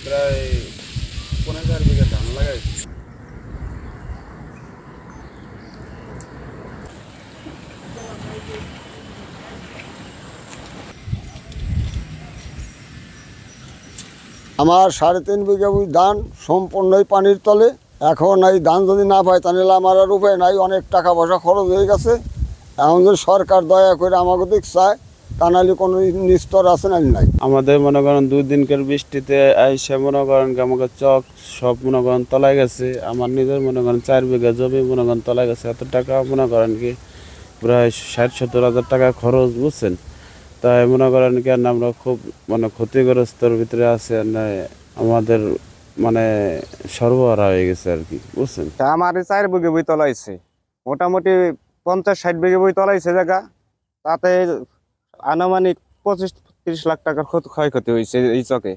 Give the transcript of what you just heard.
প্রায় 15 বিঘা ধান লাগাইছি। আমার 3.5 বিঘা ধান সম্পূর্ণই পানির তলে। এখন এই ধান যদি না পাই তাহলে আমার আর উপায় নাই, অনেক টাকা পয়সা খরচ হয়ে গেছে। এখন যদি সরকার দয়া করে আমাকে দিক চায় তা নাহলে কোনো নিস্তর আছে না নাই। আমাদের মনে করেন 2 দিনকার বৃষ্টিতে আইসে মনে করেন আমাকে চক সব মনে করেন তলায় গেছে। আমার নিজের মনে করেন 4 বিঘা জমি মনে করেন তলায় গেছে। এত টাকা মনে করেন কি প্রায় 60-70 হাজার টাকা খরচ, বুঝছেন। তাই মনে করেন কি আমরা খুব মানে ক্ষতিগ্রস্তর ভিতরে আছে, আমাদের মানে সর্বহারা হয়ে গেছে আর কি, বুঝছেন। আমার 4 বিঘে বই তলাইছে, মোটামুটি 50-60 বিঘে বই তলাইছে জায়গা। তাতে আনুমানিক 25-30 লাখ টাকার ক্ষয়ক্ষতি হয়েছে এই চকে।